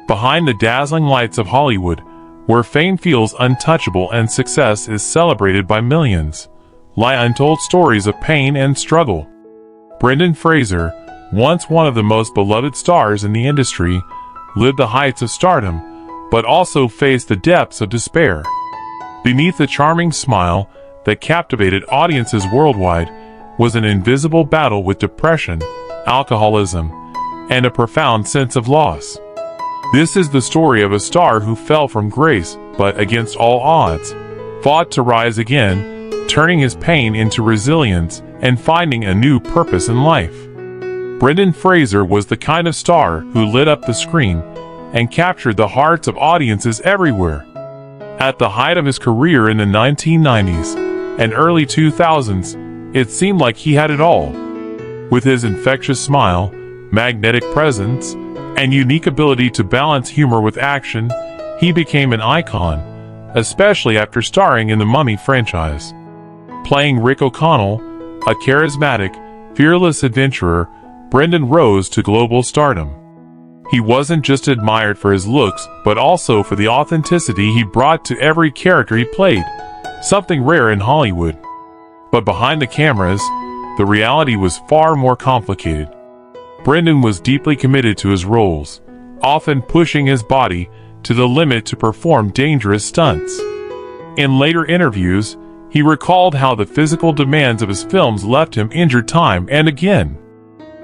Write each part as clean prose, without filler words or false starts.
Behind the dazzling lights of Hollywood, where fame feels untouchable and success is celebrated by millions, lie untold stories of pain and struggle. Brendan Fraser, once one of the most beloved stars in the industry, lived the heights of stardom, but also faced the depths of despair. Beneath the charming smile that captivated audiences worldwide was an invisible battle with depression, alcoholism, and a profound sense of loss. This is the story of a star who fell from grace, but against all odds, fought to rise again, turning his pain into resilience and finding a new purpose in life. Brendan Fraser was the kind of star who lit up the screen and captured the hearts of audiences everywhere. At the height of his career in the 1990s and early 2000s, it seemed like he had it all. With his infectious smile, magnetic presence, and unique ability to balance humor with action, he became an icon, especially after starring in the Mummy franchise. Playing Rick O'Connell, a charismatic, fearless adventurer, Brendan rose to global stardom. He wasn't just admired for his looks, but also for the authenticity he brought to every character he played, something rare in Hollywood. But behind the cameras, the reality was far more complicated. Brendan was deeply committed to his roles, often pushing his body to the limit to perform dangerous stunts. In later interviews, he recalled how the physical demands of his films left him injured time and again.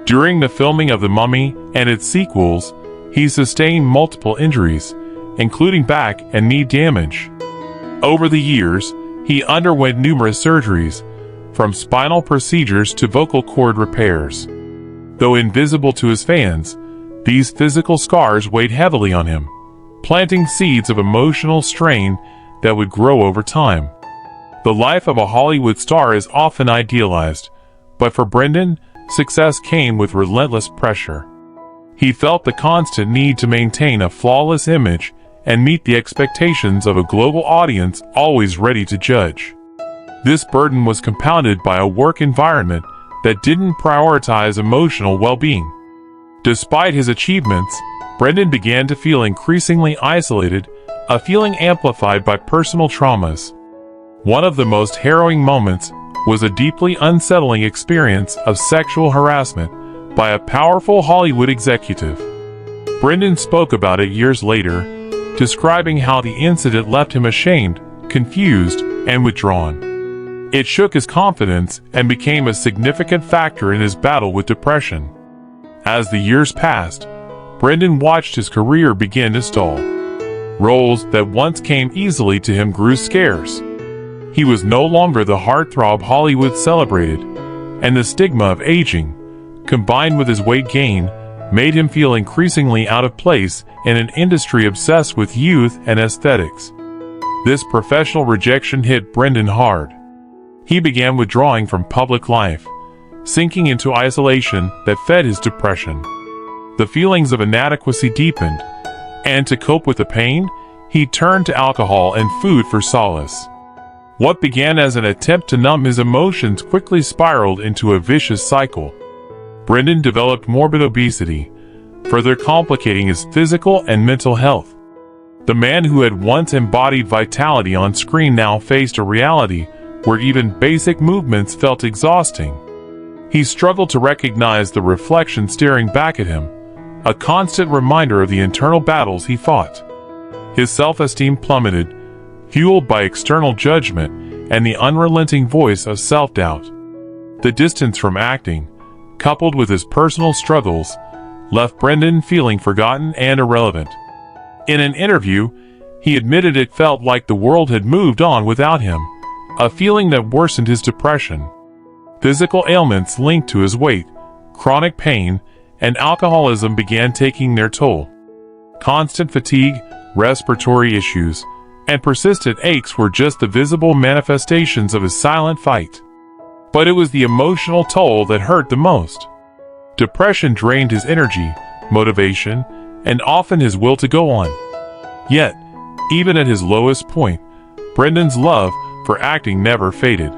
During the filming of The Mummy and its sequels, he sustained multiple injuries, including back and knee damage. Over the years, he underwent numerous surgeries, from spinal procedures to vocal cord repairs. Though invisible to his fans, these physical scars weighed heavily on him, planting seeds of emotional strain that would grow over time. The life of a Hollywood star is often idealized, but for Brendan, success came with relentless pressure. He felt the constant need to maintain a flawless image and meet the expectations of a global audience always ready to judge. This burden was compounded by a work environment that didn't prioritize emotional well-being. Despite his achievements, Brendan began to feel increasingly isolated, a feeling amplified by personal traumas. One of the most harrowing moments was a deeply unsettling experience of sexual harassment by a powerful Hollywood executive. Brendan spoke about it years later, describing how the incident left him ashamed, confused, and withdrawn. It shook his confidence and became a significant factor in his battle with depression. As the years passed, Brendan watched his career begin to stall. Roles that once came easily to him grew scarce. He was no longer the heartthrob Hollywood celebrated, and the stigma of aging, combined with his weight gain, made him feel increasingly out of place in an industry obsessed with youth and aesthetics. This professional rejection hit Brendan hard. He began withdrawing from public life, sinking into isolation that fed his depression. The feelings of inadequacy deepened, and to cope with the pain, he turned to alcohol and food for solace. What began as an attempt to numb his emotions quickly spiraled into a vicious cycle. Brendan developed morbid obesity, further complicating his physical and mental health. The man who had once embodied vitality on screen now faced a reality where even basic movements felt exhausting. He struggled to recognize the reflection staring back at him, a constant reminder of the internal battles he fought. His self-esteem plummeted, fueled by external judgment and the unrelenting voice of self-doubt. The distance from acting, coupled with his personal struggles, left Brendan feeling forgotten and irrelevant. In an interview, he admitted it felt like the world had moved on without him, a feeling that worsened his depression. Physical ailments linked to his weight, chronic pain, and alcoholism began taking their toll. Constant fatigue, respiratory issues, and persistent aches were just the visible manifestations of his silent fight. But it was the emotional toll that hurt the most. Depression drained his energy, motivation, and often his will to go on. Yet, even at his lowest point, Brendan's love for acting never faded.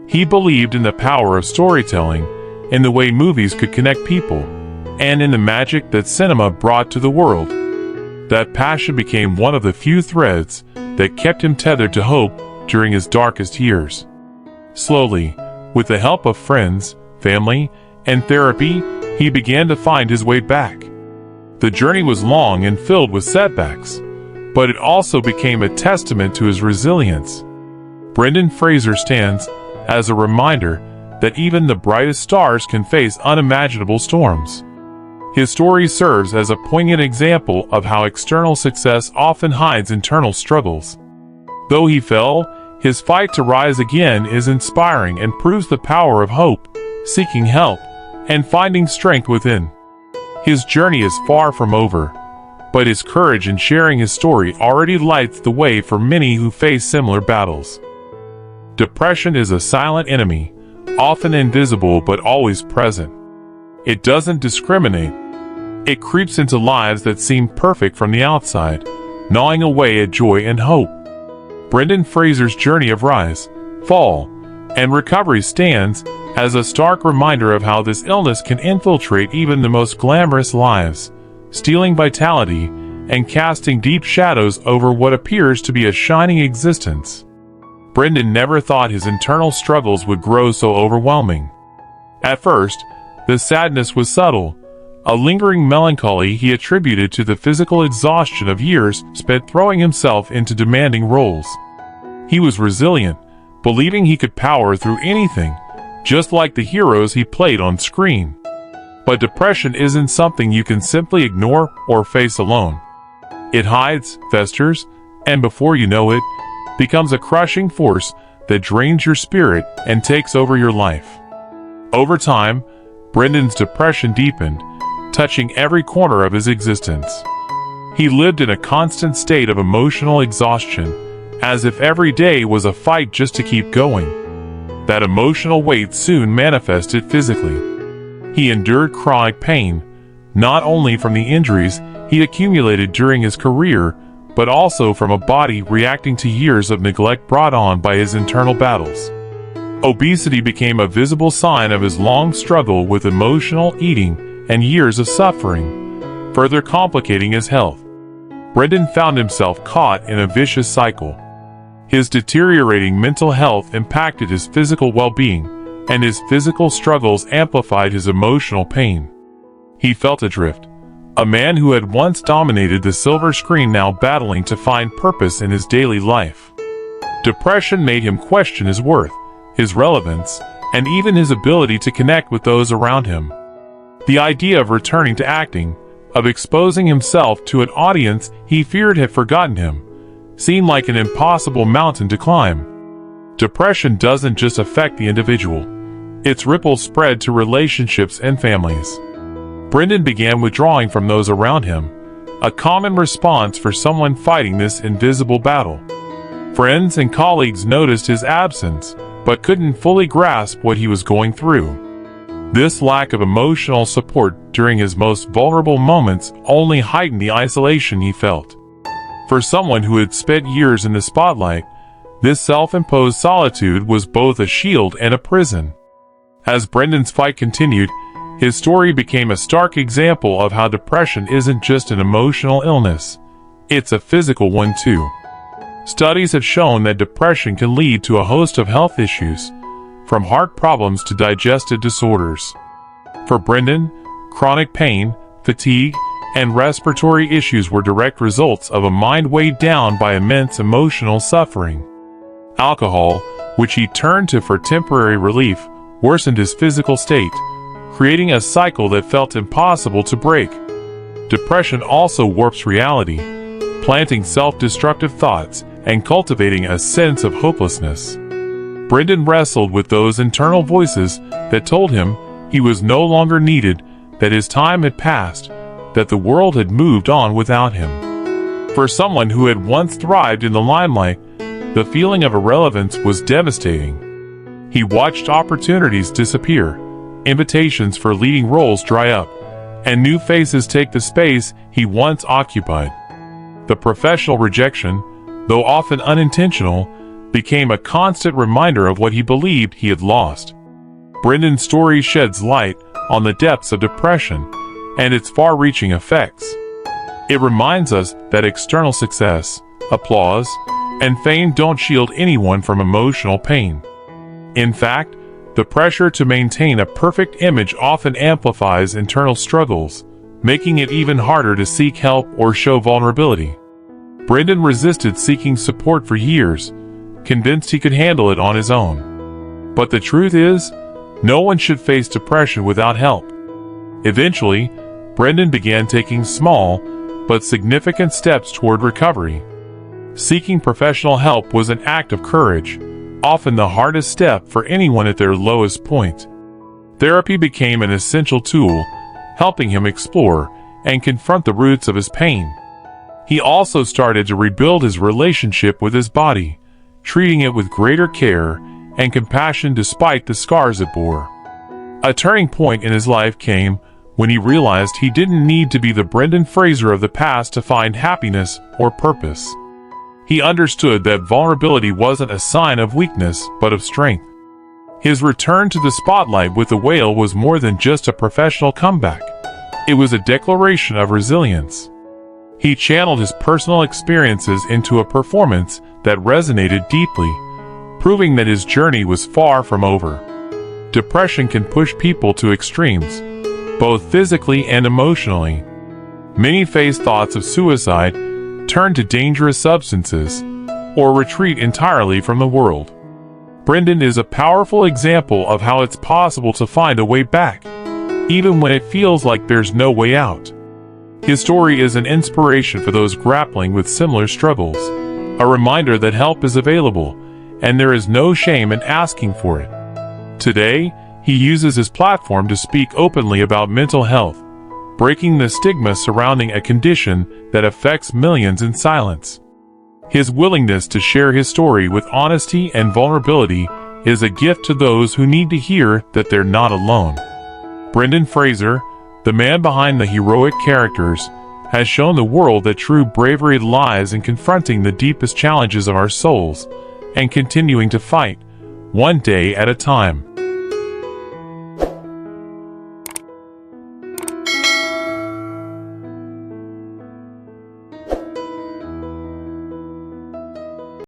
He believed in the power of storytelling, in the way movies could connect people, and in the magic that cinema brought to the world. That passion became one of the few threads that kept him tethered to hope during his darkest years. Slowly, with the help of friends, family, and therapy, he began to find his way back. The journey was long and filled with setbacks, but it also became a testament to his resilience. Brendan Fraser stands as a reminder that even the brightest stars can face unimaginable storms. His story serves as a poignant example of how external success often hides internal struggles. Though he fell, his fight to rise again is inspiring and proves the power of hope, seeking help, and finding strength within. His journey is far from over, but his courage in sharing his story already lights the way for many who face similar battles. Depression is a silent enemy, often invisible but always present. It doesn't discriminate. It creeps into lives that seem perfect from the outside, gnawing away at joy and hope. Brendan Fraser's journey of rise, fall, and recovery stands as a stark reminder of how this illness can infiltrate even the most glamorous lives, stealing vitality and casting deep shadows over what appears to be a shining existence. Brendan never thought his internal struggles would grow so overwhelming. At first, the sadness was subtle, a lingering melancholy he attributed to the physical exhaustion of years spent throwing himself into demanding roles. He was resilient, believing he could power through anything, just like the heroes he played on screen. But depression isn't something you can simply ignore or face alone. It hides, festers, and before you know it, becomes a crushing force that drains your spirit and takes over your life. Over time, Brendan's depression deepened, touching every corner of his existence. He lived in a constant state of emotional exhaustion, as if every day was a fight just to keep going. That emotional weight soon manifested physically. He endured chronic pain, not only from the injuries he accumulated during his career, but also from a body reacting to years of neglect brought on by his internal battles. Obesity became a visible sign of his long struggle with emotional eating and years of suffering, further complicating his health. Brendan found himself caught in a vicious cycle. His deteriorating mental health impacted his physical well-being, and his physical struggles amplified his emotional pain. He felt adrift, a man who had once dominated the silver screen now battling to find purpose in his daily life. Depression made him question his worth, his relevance, and even his ability to connect with those around him. The idea of returning to acting, of exposing himself to an audience he feared had forgotten him, seemed like an impossible mountain to climb. Depression doesn't just affect the individual. Its ripples spread to relationships and families. Brendan began withdrawing from those around him, a common response for someone fighting this invisible battle. Friends and colleagues noticed his absence, but couldn't fully grasp what he was going through. This lack of emotional support during his most vulnerable moments only heightened the isolation he felt. For someone who had spent years in the spotlight, this self-imposed solitude was both a shield and a prison. As Brendan's fight continued, his story became a stark example of how depression isn't just an emotional illness, it's a physical one too. Studies have shown that depression can lead to a host of health issues, from heart problems to digestive disorders. For Brendan, chronic pain, fatigue, and respiratory issues were direct results of a mind weighed down by immense emotional suffering. Alcohol, which he turned to for temporary relief, worsened his physical state, creating a cycle that felt impossible to break. Depression also warps reality, planting self-destructive thoughts and cultivating a sense of hopelessness. Brendan wrestled with those internal voices that told him he was no longer needed, that his time had passed, that the world had moved on without him. For someone who had once thrived in the limelight, the feeling of irrelevance was devastating. He watched opportunities disappear, invitations for leading roles dry up, and new faces take the space he once occupied. The professional rejection, though often unintentional, became a constant reminder of what he believed he had lost. Brendan's story sheds light on the depths of depression and its far-reaching effects. It reminds us that external success, applause, and fame don't shield anyone from emotional pain. In fact, the pressure to maintain a perfect image often amplifies internal struggles, making it even harder to seek help or show vulnerability. Brendan resisted seeking support for years, convinced he could handle it on his own. But the truth is, no one should face depression without help. Eventually, Brendan began taking small, but significant steps toward recovery. Seeking professional help was an act of courage, often the hardest step for anyone at their lowest point. Therapy became an essential tool, helping him explore and confront the roots of his pain. He also started to rebuild his relationship with his body, treating it with greater care and compassion despite the scars it bore. A turning point in his life came when he realized he didn't need to be the Brendan Fraser of the past to find happiness or purpose. He understood that vulnerability wasn't a sign of weakness, but of strength. His return to the spotlight with The Whale was more than just a professional comeback. It was a declaration of resilience. He channeled his personal experiences into a performance that resonated deeply, proving that his journey was far from over. Depression can push people to extremes, both physically and emotionally. Many face thoughts of suicide, turn to dangerous substances, or retreat entirely from the world. Brendan is a powerful example of how it's possible to find a way back, even when it feels like there's no way out. His story is an inspiration for those grappling with similar struggles, a reminder that help is available, and there is no shame in asking for it. Today, he uses his platform to speak openly about mental health, breaking the stigma surrounding a condition that affects millions in silence. His willingness to share his story with honesty and vulnerability is a gift to those who need to hear that they're not alone. Brendan Fraser, the man behind the heroic characters, has shown the world that true bravery lies in confronting the deepest challenges of our souls and continuing to fight, one day at a time.